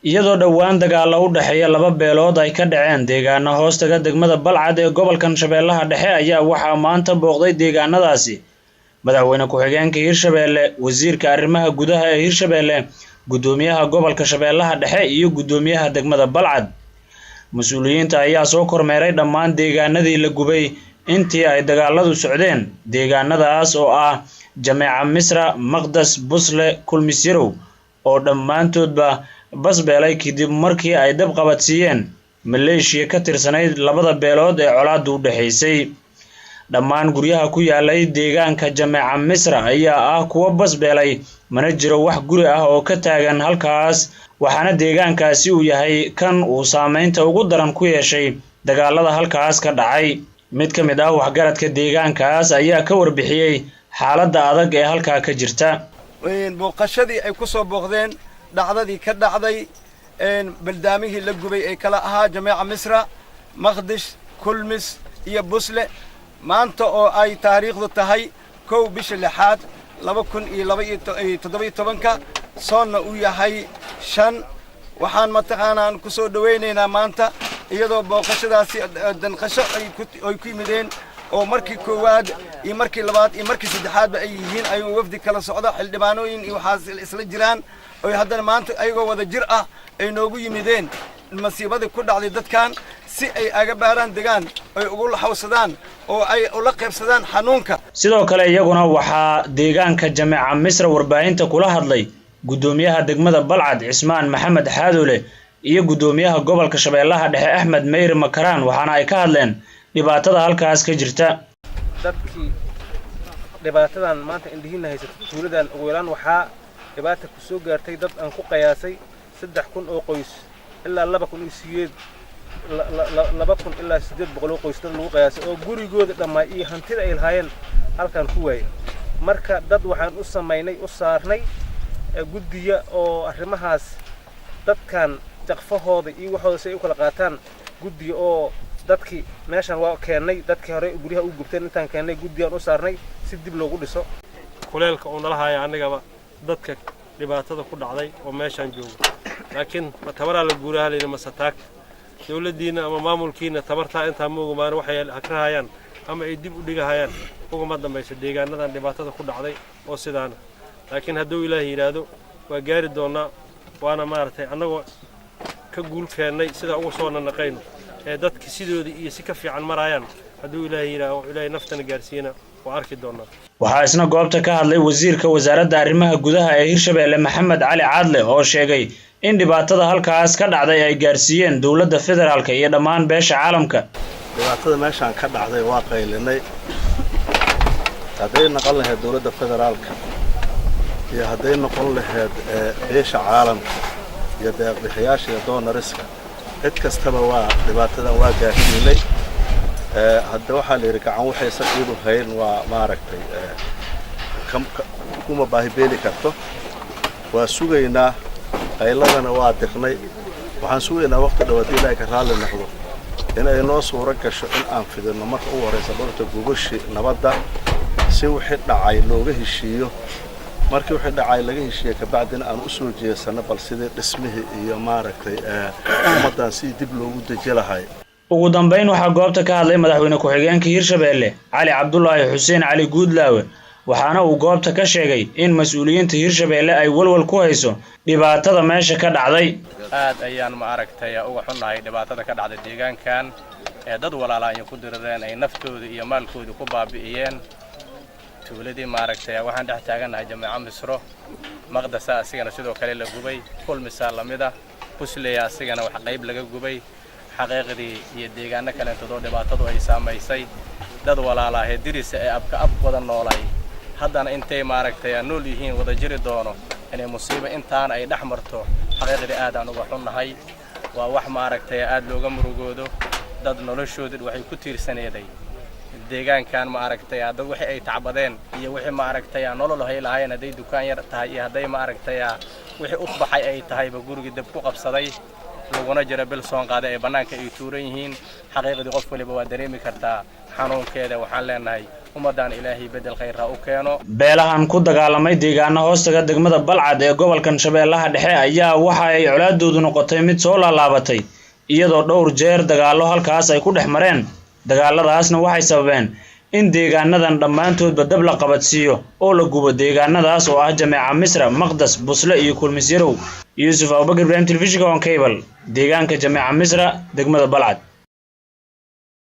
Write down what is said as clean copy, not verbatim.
iyadoo dhawaan dagaalo u dhaxeeya laba beelood ay ka dhaceen deegaano hoostaga degmada Balcad ee gobolkan Shabeellaha Dhexe ayaa waxaa maanta booqday deegaanadaasi madaxweyne ku-xigeenka Hirshabeelle, wasiirka arrimaha gudaha ee Hirshabeelle, gudoomiyaha gobolka Shabeellaha Dhexe iyo gudoomiyaha degmada Balcad. Mas'uuliyiinta ayaa soo kormeeray dhammaan deegaanadii la gubay intii ay dagaaladu socdeen. Deegaanadaas oo ah Jameeca Misra, Maqdas, Busle, Kulmisyarow oo dhammaantoodba basbeelay kadib markii ay dab qabadsiiyeen maleeshiya ka tirsanayd labada beelood ee colaaddu u dhaxaysay. Dhammaan guryaha ku yaalay deegaanka Jameeca Misra ayaa ah kuwa basbeelay, mana jiro wax guri ah oo ka taagan halkaas, waxaana deegaankaasi uu yahay kan uu saameynta ugu daran ku yeeshay dagaalada halkaas ka dhacay. Mid ka mid ah waxgaradka deegaankaas ayaa ka warbixiyay xaaladda adag ee halkaa ka jirta. booqashadii ay ku soo booqdeen dhacdadii ka dhacday baldaamihii la gubay ee kala ahaa Jameeca Misra, Maqdis, Kulmis iyo Busle. maanta oo ay taariikhdu tahay 1 bisha 6 2017 soonna uu yahay 5 waxaan mataqaanaan ku soo dhaweynaynaa maanta iyadoo booqashadaasi danqasho ay ku yimideen oo markii koowaad iyo markii labaad iyo markii saddexaadba ay yihiin ay wafdi kala socdo xildhibaanooyin iyo waxaas isla jiraan oo haddana maanta ayagoo wada jir ah ay noogu yimideen masiibadii ku dhacday dadkan si ay aga baaraan degaan ay ugu laxawsadaan oo ay ula qaybsadaan xanuunka. Sidoo kale iyaguna waxaa deegaanka Jameeca Misra warbaahinta kula hadlay gudoomiyaha degmada Balcad Cismaan Maxamed Xaadoole iyo gudoomiyaha gobolka Shabeellaha Dhexe Axmed Meyr Makaraan, waxaana ay ka hadleen dhibaatada halkaas ka jirta. dadkii dhibaatadan maanta indhihiina haysata tuuladan ugu yaraan waxaa dhibaato ku soo gaartay dad aan ku qiyaasay 3,000 oo qoys ilaa 2,000 ilaa 800 oo qoys dad lagu qiyaasay oo gurigooda dhammaay iyo hantida ay lahaayeen halkan ku waayay. marka dad waxaan u sameynay u saarnay guddiga oo arrimahaas dadkan jaqfahooda iyo waxooda si ay u kala qaataan guddiga oo dadkii meeshan waa keenay dadkii hore guriga u gubteen intaan keenay guddigan u saarnay si dib loogu dhiso kuleelka oo nalahaaya anigaba dadka dhibaatada ku dhacday oo meeshan joogo. laakiin tabaraa la guuraha leeyahay masataag dawladdiina ama maamulkiina tabarta inta moogumaan waxay akrahayaan ama ay dib u dhigahayaan uga ma dambayso deegaanadan dhibaatada ku dhacday oo sidaan. laakiin hadduu Ilaahay yiraahdo waa gaari doonaa, waana maartay anagoo ka guul keenay sida ugu soo naqayno ee dadka sidooda iyo si ka fiican marayaan. hadduu Ilaahay yiraahdo Ilaahay naftana gaarsiina waa arki doonaa. waxaa isna goobta ka hadlay wasiirka wasaaradda arrimaha gudaha ee Hirshabeelle Maxamed Cali Caadle oo sheegay in dhibaatada halkaas ka dhacday ay gaarsiiyeen dawladda federaalka iyo dhammaan beesha caalamka. dhibaatada meeshan ka dhacday waa qaylinay haday noqon lahayd dawladda federaalka iyo haday noqon lahayd beesha caalamka iyo deeq-bixiyaasha iyo doonariska cid kastaba waa dhibaatada waa gaarsiinay. hadda waxaa la yiri gacan waxay saqiidu hayn waa maaragtay kuma baahi beeli karto. waa sugaynaa qayladana waa dirnay, waxaan sugaynaa waqti dhawaad Ilaahay ka raali noqdo in ay noo suuro gasho in aan fidino marka ugu horeysa dhulka gubashi nabadda si wixii dhacay looga heshiiyo. markii wixii dhacay laga heshiiyo ka bacdina aan u soo jeesano bal sidii dhismihii iyo maaragtay ummadan si dib loogu deji lahay. ugu dambeyn waxaa goobta ka hadlay madaxweyne ku-xigeenka Hirshabeelle Cali Cabdullaahi Xuseen Cali Guudlaawe, waxaana uu goobta ka sheegay in mas'uuliyiinta Hirshabeelle ay walwal ku hayso dhibaatada meesha ka dhacday. aad ayaan ma aragtay uga xunnahay dhibaatada ka dhacday deegaankan ee dad walaalaa ku dirireen ay naftooda iyo maalkooda ku baabi'iyeen. tuuladii ma aragtay waxaan dhex taaganahay Jameeca Misra, Maqdas asigana sidoo kale la gubay, Kulmis lamida, Busle asigana wax qayb laga gubay. xaqiiqdii iyo deegaano kale intoo dhibaatadu ay saameysay dad walaalaa ee diris ee abka wada noolay haddana intay ma aragtay nool yihiin wada jiri doono inay musiibo intaan ay dhaxmarto xaqiiqdii aad aan uga xunnahay. waa wax ma aragtay aad looga murugoodo dad noloshooda waxay ku tiirsaneeday deegaankan ma aragtay dad wixii ay tacbadeen iyo wixii ma aragtay nolol hay lahayn haday dukaan yar tahay iyo haday ma aragtay wixii u baxay ay tahay ba guriga dab ku qabsaday laguna jira bil soon qaaday ay banaanka ay tuuran yihiin. xaqiiqdii qof waliba waa dareemi kartaa xanuunkeeda. waxaan leenahay ummadan ilaahay bedel khayr ha u keeno. beelahan ku dagaalamay deegaano hoostaga degmada Balcad ee gobolkan Shabeellaha Dhexe ayaa waxa ay colaadoodu noqotay mid soo laalaabatay iyadoo dhowr jeer dagaalo halkaas ay ku dhex mareen. dagaaladaasna waxay sababeen in deegaanadan dhammaantoodba dab la qabadsiiyo oo la gubo deegaanadaas oo ah Jameeca Misra, Maqdas, Busle iyo Kulmis Yarow. Yuusuf Abubakar, Ibrahim Television on Cable, deegaanka Jameeca Misra, degmada Balcad.